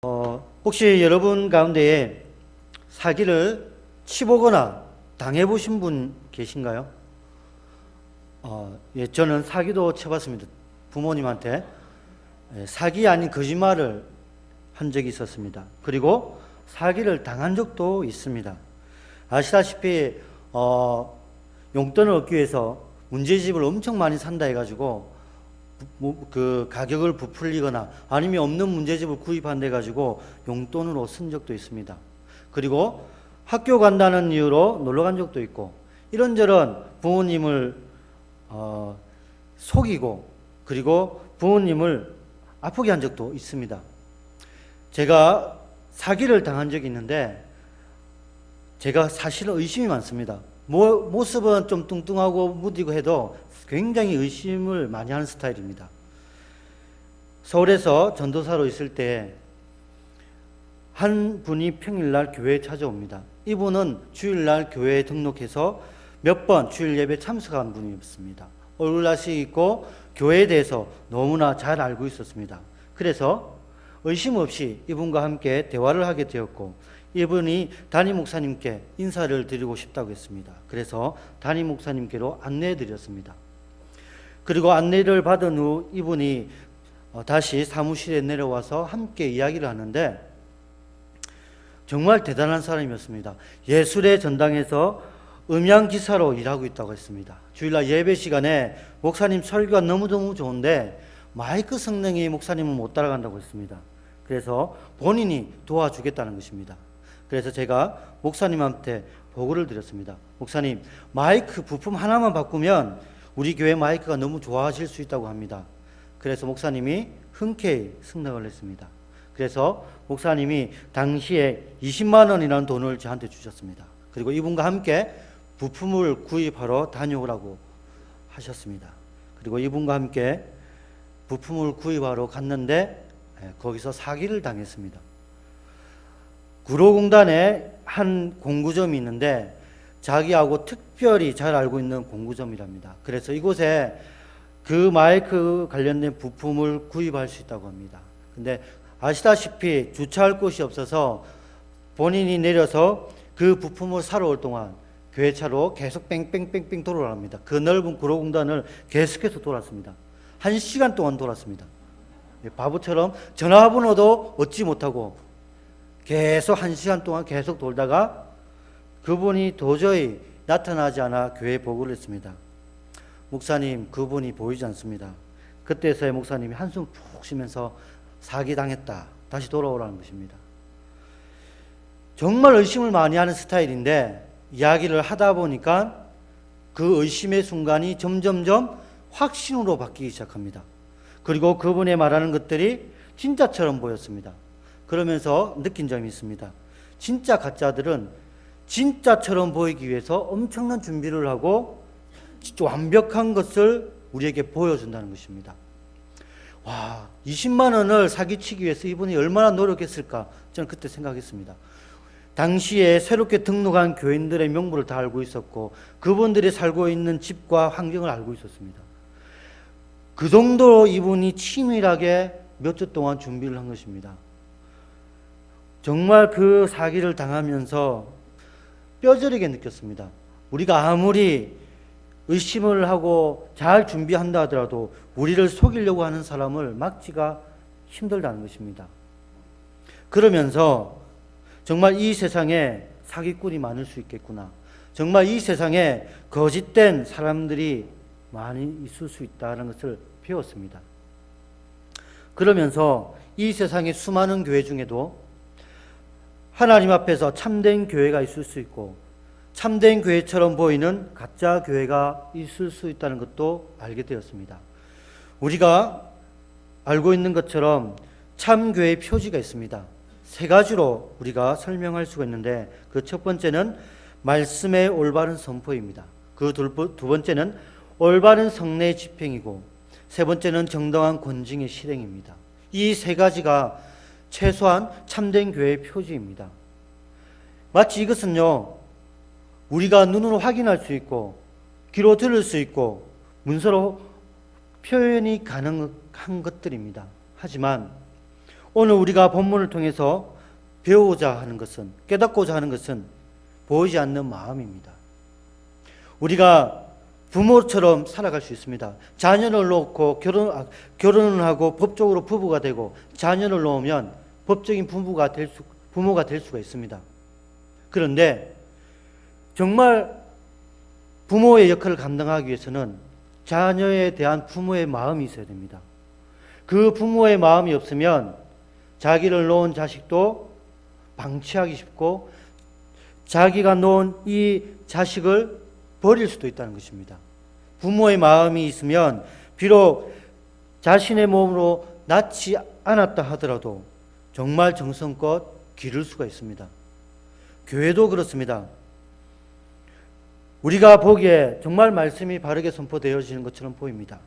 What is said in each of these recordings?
혹시 여러분 가운데에 사기를 치보거나 당해보신 분 계신가요? 예, 저는 사기도 쳐봤습니다. 부모님한테 사기 아닌 거짓말을 한 적이 있었습니다. 그리고 사기를 당한 적도 있습니다. 아시다시피 용돈을 얻기 위해서 문제집을 엄청 많이 산다 해가지고 그 가격을 부풀리거나 아니면 없는 문제집을 구입한다 해가지고 용돈으로 쓴 적도 있습니다. 그리고 학교 간다는 이유로 놀러 간 적도 있고 이런저런 부모님을 속이고 그리고 부모님을 아프게 한 적도 있습니다. 제가 사기를 당한 적이 있는데 제가 사실은 의심이 많습니다. 모습은 좀 뚱뚱하고 무디고 해도 굉장히 의심을 많이 하는 스타일입니다. 서울에서 전도사로 있을 때 한 분이 평일날 교회에 찾아옵니다. 이분은 주일날 교회에 등록해서 몇 번 주일 예배 참석한 분이었습니다. 얼굴낯이 있고 교회에 대해서 너무나 잘 알고 있었습니다. 그래서 의심 없이 이분과 함께 대화를 하게 되었고 이분이 담임 목사님께 인사를 드리고 싶다고 했습니다. 그래서 담임 목사님께로 안내해 드렸습니다. 그리고 안내를 받은 후 이분이 다시 사무실에 내려와서 함께 이야기를 하는데 정말 대단한 사람이었습니다. 예술의 전당에서 음향기사로 일하고 있다고 했습니다. 주일날 예배 시간에 목사님 설교가 너무너무 좋은데 마이크 성능이 목사님은 못 따라간다고 했습니다. 그래서 본인이 도와주겠다는 것입니다. 그래서 제가 목사님한테 보고를 드렸습니다. 목사님, 마이크 부품 하나만 바꾸면 우리 교회 마이크가 너무 좋아질 수 있다고 합니다. 그래서 목사님이 흔쾌히 승낙을 했습니다. 그래서 목사님이 당시에 20만 원이라는 돈을 저한테 주셨습니다. 그리고 이분과 함께 부품을 구입하러 다녀오라고 하셨습니다. 그리고 이분과 함께 부품을 구입하러 갔는데 거기서 사기를 당했습니다. 구로공단에 한 공구점이 있는데 자기하고 특별히 잘 알고 있는 공구점이랍니다. 그래서 이곳에 그 마이크 관련된 부품을 구입할 수 있다고 합니다. 근데 아시다시피 주차할 곳이 없어서 본인이 내려서 그 부품을 사러 올 동안 교회차로 계속 뺑뺑뺑뺑 돌아갑니다. 그 넓은 구로공단을 계속해서 돌았습니다. 1시간 동안 돌았습니다. 바보처럼 전화번호도 얻지 못하고 계속 1시간 동안 계속 돌다가 그분이 도저히 나타나지 않아 교회에 보고를 했습니다. 목사님, 그분이 보이지 않습니다. 그때서야 목사님이 한숨 푹 쉬면서 사기당했다, 다시 돌아오라는 것입니다. 정말 의심을 많이 하는 스타일인데 이야기를 하다 보니까 그 의심의 순간이 점점점 확신으로 바뀌기 시작합니다. 그리고 그분의 말하는 것들이 진짜처럼 보였습니다. 그러면서 느낀 점이 있습니다. 진짜 가짜들은 진짜처럼 보이기 위해서 엄청난 준비를 하고 완벽한 것을 우리에게 보여준다는 것입니다. 와, 20만 원을 사기치기 위해서 이분이 얼마나 노력했을까 저는 그때 생각했습니다. 당시에 새롭게 등록한 교인들의 명부를 다 알고 있었고 그분들이 살고 있는 집과 환경을 알고 있었습니다. 그 정도로 이분이 치밀하게 몇 주 동안 준비를 한 것입니다. 정말 그 사기를 당하면서 뼈저리게 느꼈습니다. 우리가 아무리 의심을 하고 잘 준비한다 하더라도 우리를 속이려고 하는 사람을 막기가 힘들다는 것입니다. 그러면서 정말 이 세상에 사기꾼이 많을 수 있겠구나. 정말 이 세상에 거짓된 사람들이 많이 있을 수 있다는 것을 배웠습니다. 그러면서 이 세상의 수많은 교회 중에도 하나님 앞에서 참된 교회가 있을 수 있고 참된 교회처럼 보이는 가짜 교회가 있을 수 있다는 것도 알게 되었습니다. 우리가 알고 있는 것처럼 참 교회의 표지가 있습니다. 3가지로 우리가 설명할 수가 있는데 그 첫 번째는 말씀의 올바른 선포입니다. 그 두 번째는 올바른 성례 집행이고 세 번째는 정당한 권징의 실행입니다. 이 3가지가 최소한 참된 교회의 표지입니다. 마치 이것은요, 우리가 눈으로 확인할 수 있고 귀로 들을 수 있고 문서로 표현이 가능한 것들입니다. 하지만 오늘 우리가 본문을 통해서 배우고자 하는 것은, 깨닫고자 하는 것은 보이지 않는 마음입니다. 우리가 부모처럼 살아갈 수 있습니다. 자녀를 놓고 결혼을 하고 법적으로 부부가 되고 자녀를 놓으면 법적인 부모가 될 수가 있습니다. 그런데 정말 부모의 역할을 감당하기 위해서는 자녀에 대한 부모의 마음이 있어야 됩니다. 그 부모의 마음이 없으면 자기를 놓은 자식도 방치하기 쉽고 자기가 놓은 이 자식을 버릴 수도 있다는 것입니다. 부모의 마음이 있으면 비록 자신의 몸으로 낳지 않았다 하더라도 정말 정성껏 기를 수가 있습니다. 교회도 그렇습니다. 우리가 보기에 정말 말씀이 바르게 선포되어지는 것처럼 보입니다.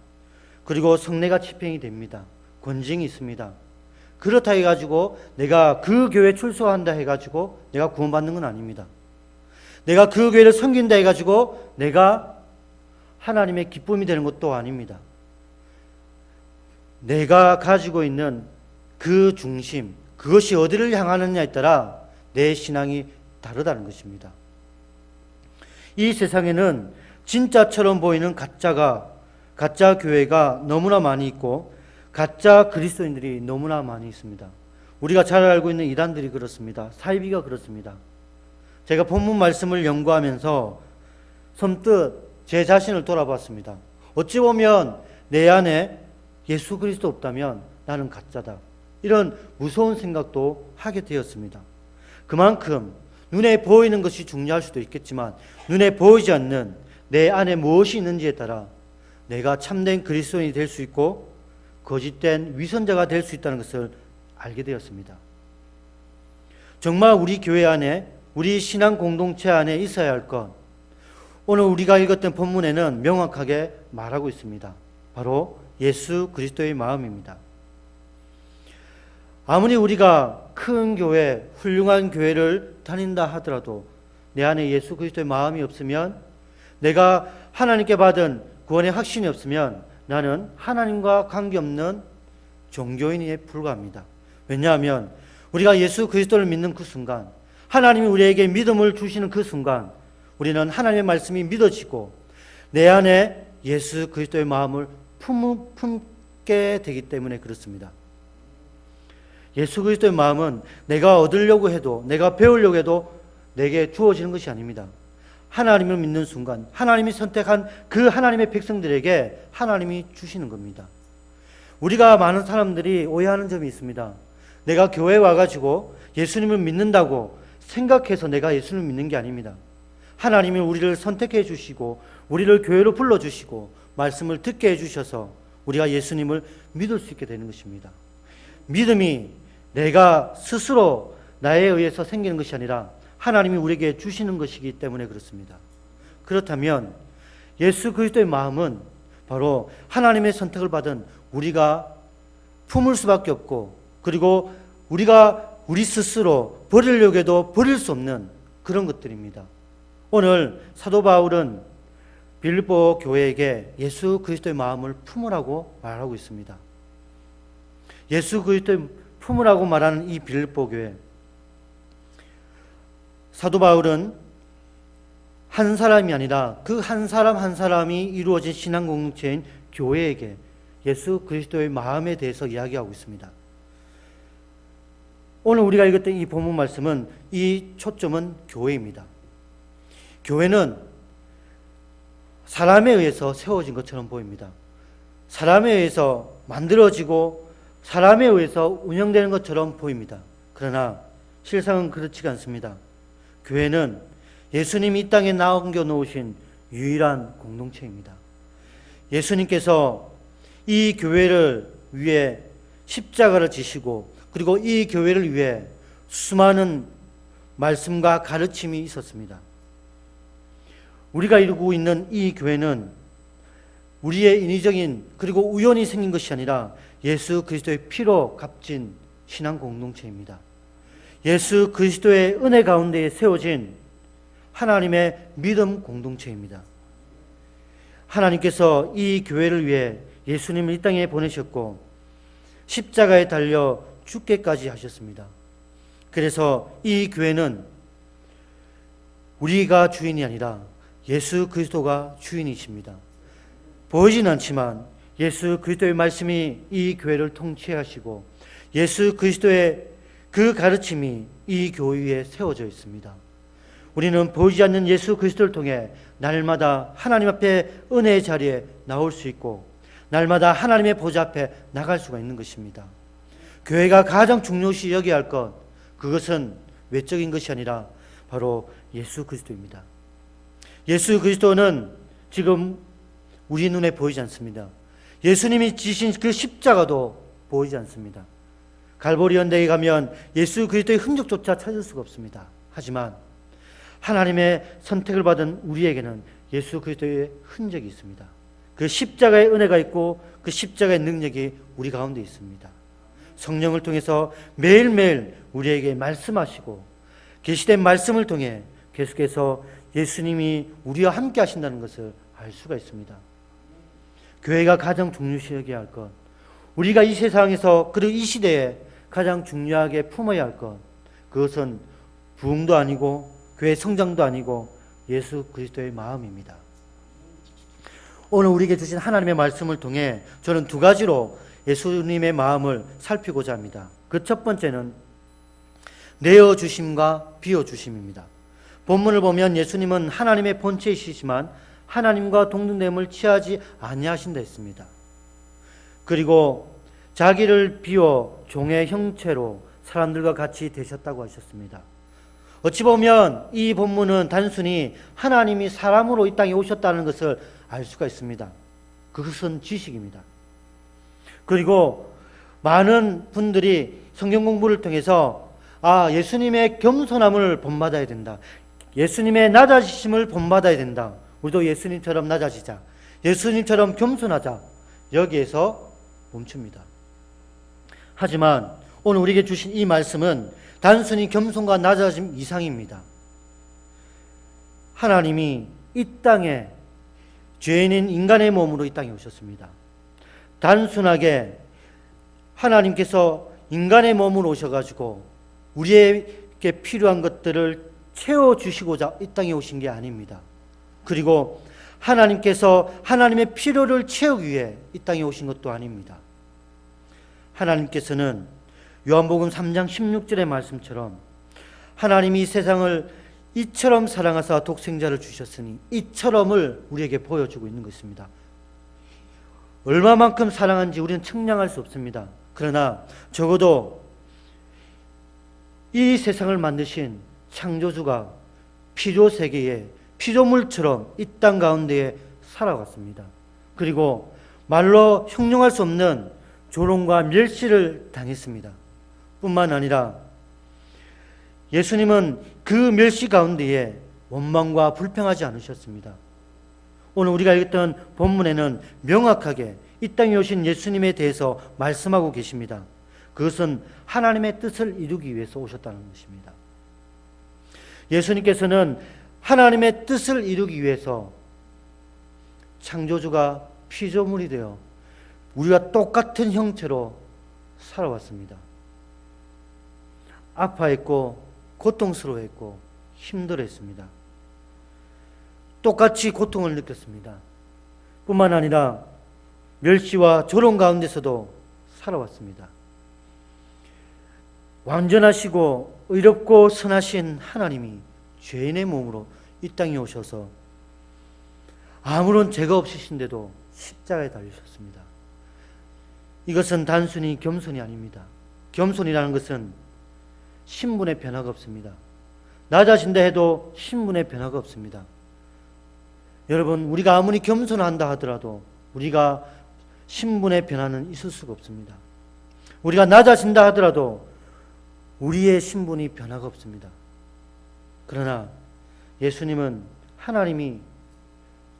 그리고 성례가 집행이 됩니다. 권징이 있습니다. 그렇다 해가지고 내가 그 교회 출석한다 해가지고 내가 구원받는 건 아닙니다. 내가 그 교회를 섬긴다 해가지고 내가 하나님의 기쁨이 되는 것도 아닙니다. 내가 가지고 있는 그 중심, 그것이 어디를 향하느냐에 따라 내 신앙이 다르다는 것입니다. 이 세상에는 진짜처럼 보이는 가짜 교회가 너무나 많이 있고 가짜 그리스도인들이 너무나 많이 있습니다. 우리가 잘 알고 있는 이단들이 그렇습니다. 사이비가 그렇습니다. 제가 본문 말씀을 연구하면서 선뜻 제 자신을 돌아봤습니다. 어찌 보면 내 안에 예수 그리스도 없다면 나는 가짜다. 이런 무서운 생각도 하게 되었습니다. 그만큼 눈에 보이는 것이 중요할 수도 있겠지만 눈에 보이지 않는 내 안에 무엇이 있는지에 따라 내가 참된 그리스도인이 될 수 있고 거짓된 위선자가 될 수 있다는 것을 알게 되었습니다. 정말 우리 교회 안에, 우리 신앙 공동체 안에 있어야 할 것, 오늘 우리가 읽었던 본문에는 명확하게 말하고 있습니다. 바로 예수 그리스도의 마음입니다. 아무리 우리가 큰 교회, 훌륭한 교회를 다닌다 하더라도 내 안에 예수 그리스도의 마음이 없으면, 내가 하나님께 받은 구원의 확신이 없으면 나는 하나님과 관계없는 종교인에 불과합니다. 왜냐하면 우리가 예수 그리스도를 믿는 그 순간, 하나님이 우리에게 믿음을 주시는 그 순간 우리는 하나님의 말씀이 믿어지고 내 안에 예수 그리스도의 마음을 품게 되기 때문에 그렇습니다. 예수 그리스도의 마음은 내가 얻으려고 해도, 내가 배우려고 해도 내게 주어지는 것이 아닙니다. 하나님을 믿는 순간 하나님이 선택한 그 하나님의 백성들에게 하나님이 주시는 겁니다. 우리가 많은 사람들이 오해하는 점이 있습니다. 내가 교회에 와가지고 예수님을 믿는다고 생각해서 내가 예수님을 믿는 게 아닙니다. 하나님이 우리를 선택해 주시고 우리를 교회로 불러주시고 말씀을 듣게 해주셔서 우리가 예수님을 믿을 수 있게 되는 것입니다. 믿음이 내가 스스로 나에 의해서 생기는 것이 아니라 하나님이 우리에게 주시는 것이기 때문에 그렇습니다. 그렇다면 예수 그리스도의 마음은 바로 하나님의 선택을 받은 우리가 품을 수밖에 없고, 그리고 우리가 우리 스스로 버리려고 해도 버릴 수 없는 그런 것들입니다. 오늘 사도 바울은 빌립보 교회에게 예수 그리스도의 마음을 품으라고 말하고 있습니다. 예수 그리스도의 품으라고 말하는 이 빌립보 교회, 사도 바울은 한 사람이 아니라 그 한 사람 한 사람이 이루어진 신앙 공동체인 교회에게 예수 그리스도의 마음에 대해서 이야기하고 있습니다. 오늘 우리가 읽었던 이 본문 말씀은, 이 초점은 교회입니다. 교회는 사람에 의해서 세워진 것처럼 보입니다. 사람에 의해서 만들어지고 사람에 의해서 운영되는 것처럼 보입니다. 그러나 실상은 그렇지가 않습니다. 교회는 예수님이 이 땅에 남겨 놓으신 유일한 공동체입니다. 예수님께서 이 교회를 위해 십자가를 지시고, 그리고 이 교회를 위해 수많은 말씀과 가르침이 있었습니다. 우리가 이루고 있는 이 교회는 우리의 인위적인 그리고 우연히 생긴 것이 아니라 예수 그리스도의 피로 값진 신앙 공동체입니다. 예수 그리스도의 은혜 가운데에 세워진 하나님의 믿음 공동체입니다. 하나님께서 이 교회를 위해 예수님을 이 땅에 보내셨고 십자가에 달려 죽게까지 하셨습니다. 그래서 이 교회는 우리가 주인이 아니라 예수 그리스도가 주인이십니다. 보이진 않지만 예수 그리스도의 말씀이 이 교회를 통치하시고 예수 그리스도의 그 가르침이 이 교회에 세워져 있습니다. 우리는 보이지 않는 예수 그리스도를 통해 날마다 하나님 앞에 은혜의 자리에 나올 수 있고 날마다 하나님의 보좌 앞에 나갈 수가 있는 것입니다. 교회가 가장 중요시 여겨야 할 것, 그것은 외적인 것이 아니라 바로 예수 그리스도입니다. 예수 그리스도는 지금 우리 눈에 보이지 않습니다. 예수님이 지신 그 십자가도 보이지 않습니다. 갈보리 언덕에 가면 예수 그리스도의 흔적조차 찾을 수가 없습니다. 하지만 하나님의 선택을 받은 우리에게는 예수 그리스도의 흔적이 있습니다. 그 십자가의 은혜가 있고 그 십자가의 능력이 우리 가운데 있습니다. 성령을 통해서 매일매일 우리에게 말씀하시고 계시된 말씀을 통해 계속해서 예수님이 우리와 함께 하신다는 것을 알 수가 있습니다. 교회가 가장 중요시 여겨야 할 것, 우리가 이 세상에서 그리고 이 시대에 가장 중요하게 품어야 할 것, 그것은 부흥도 아니고 교회 성장도 아니고 예수 그리스도의 마음입니다. 오늘 우리에게 주신 하나님의 말씀을 통해 저는 두 가지로 예수님의 마음을 살피고자 합니다. 그 첫 번째는 내어주심과 비워주심입니다. 본문을 보면 예수님은 하나님의 본체이시지만 하나님과 동등됨을 취하지 아니하신다 했습니다. 그리고 자기를 비워 종의 형체로 사람들과 같이 되셨다고 하셨습니다. 어찌 보면 이 본문은 단순히 하나님이 사람으로 이 땅에 오셨다는 것을 알 수가 있습니다. 그것은 지식입니다. 그리고 많은 분들이 성경 공부를 통해서 예수님의 겸손함을 본받아야 된다. 예수님의 낮아지심을 본받아야 된다. 우리도 예수님처럼 낮아지자. 예수님처럼 겸손하자. 여기에서 멈춥니다. 하지만 오늘 우리에게 주신 이 말씀은 단순히 겸손과 낮아짐 이상입니다. 하나님이 이 땅에 죄인인 인간의 몸으로 이 땅에 오셨습니다. 단순하게 하나님께서 인간의 몸으로 오셔가지고 우리에게 필요한 것들을 채워주시고자 이 땅에 오신 게 아닙니다. 그리고 하나님께서 하나님의 필요를 채우기 위해 이 땅에 오신 것도 아닙니다. 하나님께서는 요한복음 3장 16절의 말씀처럼 하나님이 이 세상을 이처럼 사랑하사 독생자를 주셨으니 이처럼을 우리에게 보여주고 있는 것입니다. 얼마만큼 사랑한지 우리는 측량할 수 없습니다. 그러나 적어도 이 세상을 만드신 창조주가 피조세계에 피조물처럼 이 땅 가운데에 살아갔습니다. 그리고 말로 형용할 수 없는 조롱과 멸시를 당했습니다. 뿐만 아니라 예수님은 그 멸시 가운데에 원망과 불평하지 않으셨습니다. 오늘 우리가 읽었던 본문에는 명확하게 이 땅에 오신 예수님에 대해서 말씀하고 계십니다. 그것은 하나님의 뜻을 이루기 위해서 오셨다는 것입니다. 예수님께서는 하나님의 뜻을 이루기 위해서 창조주가 피조물이 되어 우리와 똑같은 형체로 살아왔습니다. 아파했고 고통스러워했고 힘들었습니다. 똑같이 고통을 느꼈습니다. 뿐만 아니라 멸시와 조롱 가운데서도 살아왔습니다. 완전하시고 의롭고 선하신 하나님이 죄인의 몸으로 이 땅에 오셔서 아무런 죄가 없으신데도 십자가에 달리셨습니다. 이것은 단순히 겸손이 아닙니다. 겸손이라는 것은 신분의 변화가 없습니다. 낮아진다 해도 신분의 변화가 없습니다. 여러분, 우리가 아무리 겸손한다 하더라도 우리가 신분의 변화는 있을 수가 없습니다. 우리가 낮아진다 하더라도 우리의 신분이 변화가 없습니다. 그러나 예수님은 하나님이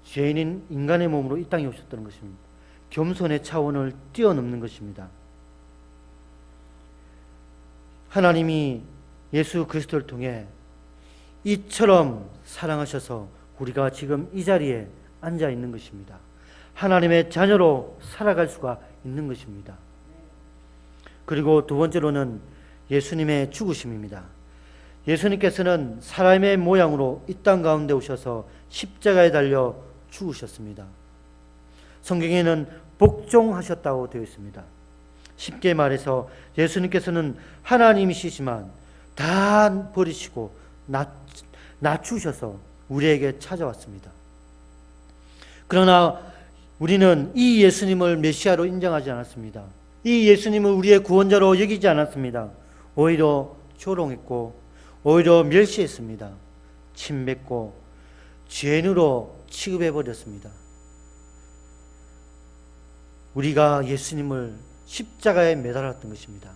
죄인인 인간의 몸으로 이 땅에 오셨다는 것입니다. 겸손의 차원을 뛰어넘는 것입니다. 하나님이 예수 그리스도를 통해 이처럼 사랑하셔서 우리가 지금 이 자리에 앉아 있는 것입니다. 하나님의 자녀로 살아갈 수가 있는 것입니다. 그리고 두 번째로는 예수님의 죽으심입니다. 예수님께서는 사람의 모양으로 이 땅 가운데 오셔서 십자가에 달려 죽으셨습니다. 성경에는 복종하셨다고 되어 있습니다. 쉽게 말해서 예수님께서는 하나님이시지만 다 버리시고 낮추셔서 우리에게 찾아왔습니다. 그러나 우리는 이 예수님을 메시아로 인정하지 않았습니다. 이 예수님을 우리의 구원자로 여기지 않았습니다. 오히려 조롱했고 오히려 멸시했습니다. 침뱉고 죄인으로 취급해버렸습니다. 우리가 예수님을 십자가에 매달았던 것입니다.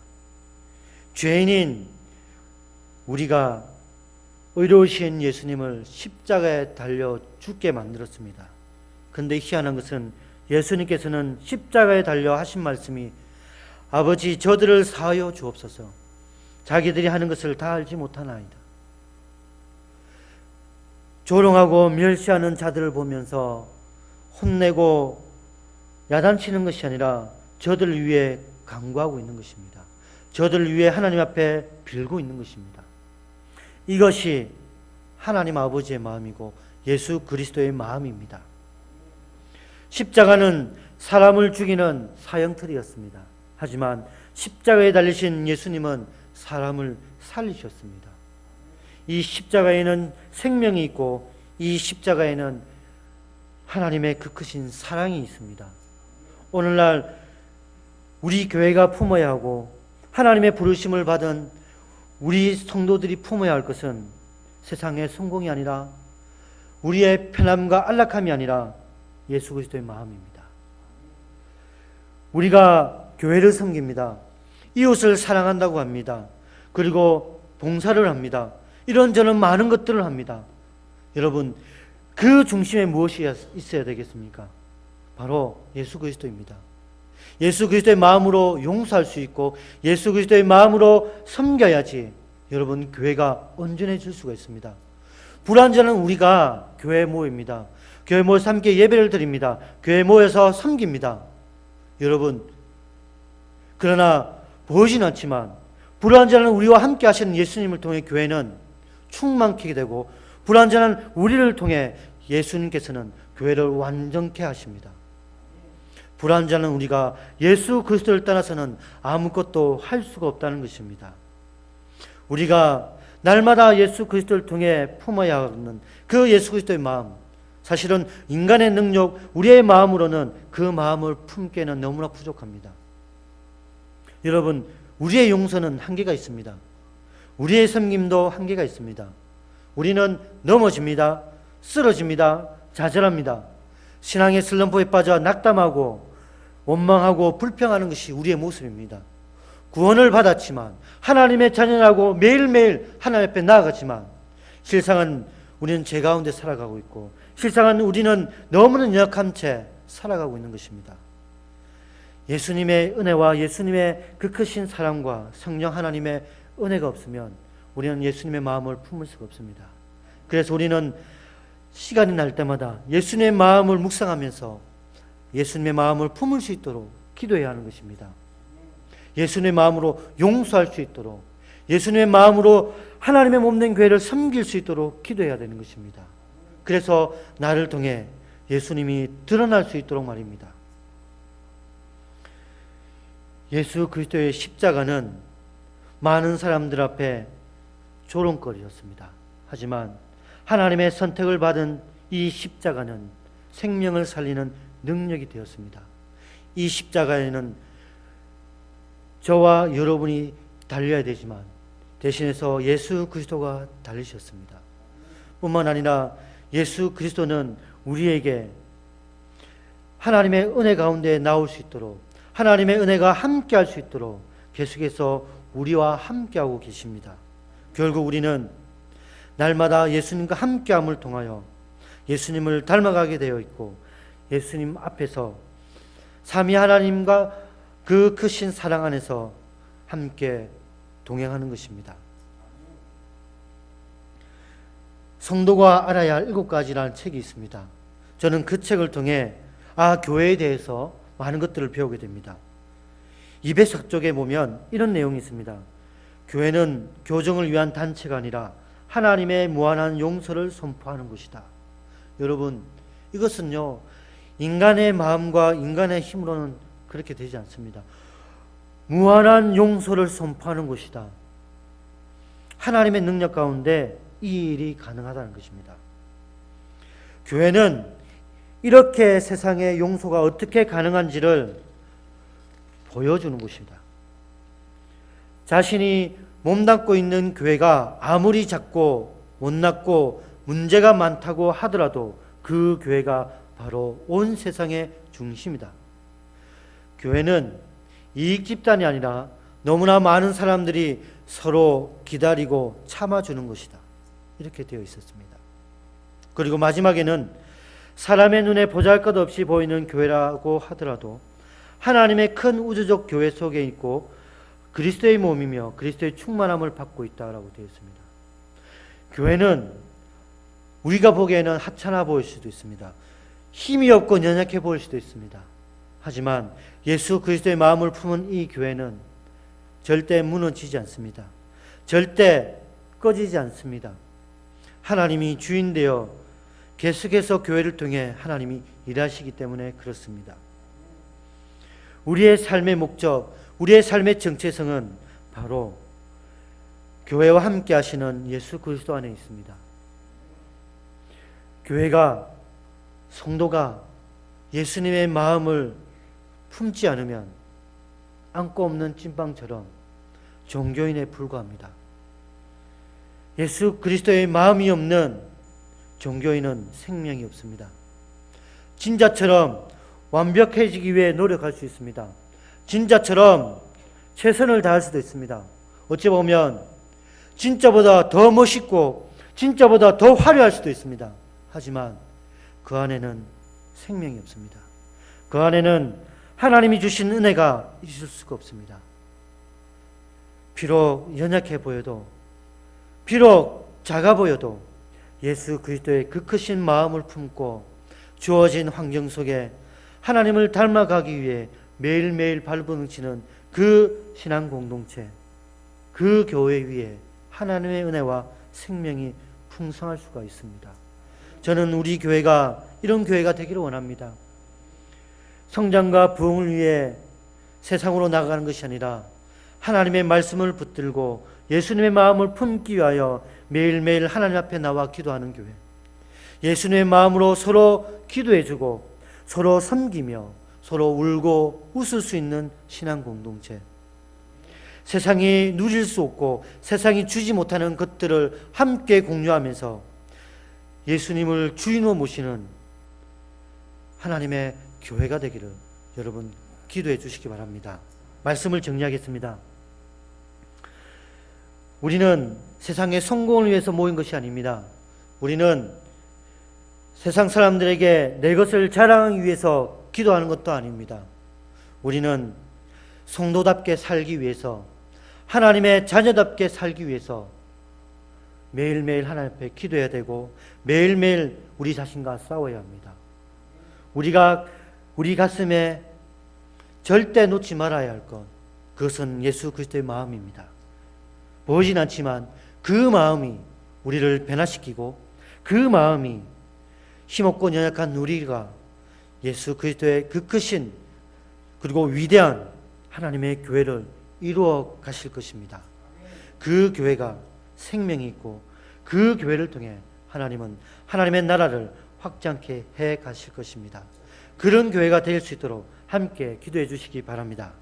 죄인인 우리가 의로우신 예수님을 십자가에 달려 죽게 만들었습니다. 그런데 희한한 것은 예수님께서는 십자가에 달려 하신 말씀이 아버지 저들을 사하여 주옵소서. 자기들이 하는 것을 다 알지 못하나이다. 조롱하고 멸시하는 자들을 보면서 혼내고 야단치는 것이 아니라 저들을 위해 간구하고 있는 것입니다. 저들을 위해 하나님 앞에 빌고 있는 것입니다. 이것이 하나님 아버지의 마음이고 예수 그리스도의 마음입니다. 십자가는 사람을 죽이는 사형틀이었습니다. 하지만 십자가에 달리신 예수님은 사람을 살리셨습니다. 이 십자가에는 생명이 있고 이 십자가에는 하나님의 그 크신 사랑이 있습니다. 오늘날 우리 교회가 품어야 하고 하나님의 부르심을 받은 우리 성도들이 품어야 할 것은 세상의 성공이 아니라 우리의 편함과 안락함이 아니라 예수 그리스도의 마음입니다. 우리가 교회를 섬깁니다. 이웃을 사랑한다고 합니다. 그리고 봉사를 합니다. 이런저런 많은 것들을 합니다. 여러분, 그 중심에 무엇이 있어야 되겠습니까? 바로 예수 그리스도입니다. 예수 그리스도의 마음으로 용서할 수 있고 예수 그리스도의 마음으로 섬겨야지 여러분 교회가 온전해질 수가 있습니다. 불완전한 우리가 교회에 모입니다. 교회 모여서 함께 예배를 드립니다. 교회 모여서 섬깁니다. 여러분, 그러나 보이진 않지만 불완전한 우리와 함께 하시는 예수님을 통해 교회는 충만케 되고 불완전한 우리를 통해 예수님께서는 교회를 완전케 하십니다. 불완전한 우리가 예수 그리스도를 떠나서는 아무것도 할 수가 없다는 것입니다. 우리가 날마다 예수 그리스도를 통해 품어야 하는 그 예수 그리스도의 마음, 사실은 인간의 능력, 우리의 마음으로는 그 마음을 품기에는 너무나 부족합니다. 여러분, 우리의 용서는 한계가 있습니다. 우리의 섬김도 한계가 있습니다. 우리는 넘어집니다. 쓰러집니다. 좌절합니다. 신앙의 슬럼프에 빠져 낙담하고 원망하고 불평하는 것이 우리의 모습입니다. 구원을 받았지만 하나님의 자녀라고 매일매일 하나님 앞에 나아가지만 실상은 우리는 죄 가운데 살아가고 있고 실상은 우리는 너무나 연약한 채 살아가고 있는 것입니다. 예수님의 은혜와 예수님의 그 크신 사랑과 성령 하나님의 은혜가 없으면 우리는 예수님의 마음을 품을 수가 없습니다. 그래서 우리는 시간이 날 때마다 예수님의 마음을 묵상하면서 예수님의 마음을 품을 수 있도록 기도해야 하는 것입니다. 예수님의 마음으로 용서할 수 있도록 예수님의 마음으로 하나님의 몸된 교회를 섬길 수 있도록 기도해야 되는 것입니다. 그래서 나를 통해 예수님이 드러날 수 있도록 말입니다. 예수 그리스도의 십자가는 많은 사람들 앞에 조롱거리였습니다. 하지만 하나님의 선택을 받은 이 십자가는 생명을 살리는 능력이 되었습니다. 이 십자가에는 저와 여러분이 달려야 되지만 대신해서 예수 그리스도가 달리셨습니다. 뿐만 아니라 예수 그리스도는 우리에게 하나님의 은혜 가운데 나올 수 있도록 하나님의 은혜가 함께할 수 있도록 계속해서 우리와 함께하고 계십니다. 결국 우리는 날마다 예수님과 함께함을 통하여 예수님을 닮아가게 되어 있고 예수님 앞에서 삼위 하나님과 그 크신 사랑 안에서 함께 동행하는 것입니다. 성도가 알아야 할 7가지라는 책이 있습니다. 저는 그 책을 통해 교회에 대해서 많은 것들을 배우게 됩니다. 이베소 쪽에 보면 이런 내용이 있습니다. 교회는 교정을 위한 단체가 아니라 하나님의 무한한 용서를 선포하는 것이다. 여러분, 이것은요, 인간의 마음과 인간의 힘으로는 그렇게 되지 않습니다. 무한한 용서를 선포하는 것이다. 하나님의 능력 가운데 이 일이 가능하다는 것입니다. 교회는 이렇게 세상의 용서가 어떻게 가능한지를 보여주는 것입니다. 자신이 몸담고 있는 교회가 아무리 작고 못났고 문제가 많다고 하더라도 그 교회가 바로 온 세상의 중심이다. 교회는 이익 집단이 아니라 너무나 많은 사람들이 서로 기다리고 참아주는 것이다. 이렇게 되어 있었습니다. 그리고 마지막에는 사람의 눈에 보잘것없이 보이는 교회라고 하더라도 하나님의 큰 우주적 교회 속에 있고 그리스도의 몸이며 그리스도의 충만함을 받고 있다라고 되어 있습니다. 교회는 우리가 보기에는 하찮아 보일 수도 있습니다. 힘이 없고 연약해 보일 수도 있습니다. 하지만 예수 그리스도의 마음을 품은 이 교회는 절대 무너지지 않습니다. 절대 꺼지지 않습니다. 하나님이 주인 되어 계속해서 교회를 통해 하나님이 일하시기 때문에 그렇습니다. 우리의 삶의 목적, 우리의 삶의 정체성은 바로 교회와 함께 하시는 예수 그리스도 안에 있습니다. 교회가, 성도가 예수님의 마음을 품지 않으면 안고 없는 찐빵처럼 종교인에 불과합니다. 예수 그리스도의 마음이 없는 종교인은 생명이 없습니다. 진자처럼 완벽해지기 위해 노력할 수 있습니다. 진짜처럼 최선을 다할 수도 있습니다. 어찌 보면 진짜보다 더 멋있고 진짜보다 더 화려할 수도 있습니다. 하지만 그 안에는 생명이 없습니다. 그 안에는 하나님이 주신 은혜가 있을 수가 없습니다. 비록 연약해 보여도, 비록 작아 보여도 예수 그리스도의 그 크신 마음을 품고 주어진 환경 속에 하나님을 닮아가기 위해 매일매일 발버둥치는 그 신앙 공동체, 그 교회 위에 하나님의 은혜와 생명이 풍성할 수가 있습니다. 저는 우리 교회가 이런 교회가 되기를 원합니다. 성장과 부흥을 위해 세상으로 나가는 것이 아니라 하나님의 말씀을 붙들고 예수님의 마음을 품기 위하여 매일매일 하나님 앞에 나와 기도하는 교회, 예수님의 마음으로 서로 기도해주고 서로 섬기며 서로 울고 웃을 수 있는 신앙 공동체, 세상이 누릴 수 없고 세상이 주지 못하는 것들을 함께 공유하면서 예수님을 주인으로 모시는 하나님의 교회가 되기를 여러분 기도해 주시기 바랍니다. 말씀을 정리하겠습니다. 우리는 세상의 성공을 위해서 모인 것이 아닙니다. 우리는 세상 사람들에게 내 것을 자랑하기 위해서 기도하는 것도 아닙니다. 우리는 성도답게 살기 위해서, 하나님의 자녀답게 살기 위해서 매일매일 하나님 앞에 기도해야 되고 매일매일 우리 자신과 싸워야 합니다. 우리 가슴에 절대 놓지 말아야 할 것, 그것은 예수 그리스도의 마음입니다. 보이진 않지만 그 마음이 우리를 변화시키고 그 마음이 힘없고 연약한 우리가 예수 그리스도의 그 크신 그리고 위대한 하나님의 교회를 이루어 가실 것입니다. 그 교회가 생명이 있고 그 교회를 통해 하나님은 하나님의 나라를 확장케 해 가실 것입니다. 그런 교회가 될 수 있도록 함께 기도해 주시기 바랍니다.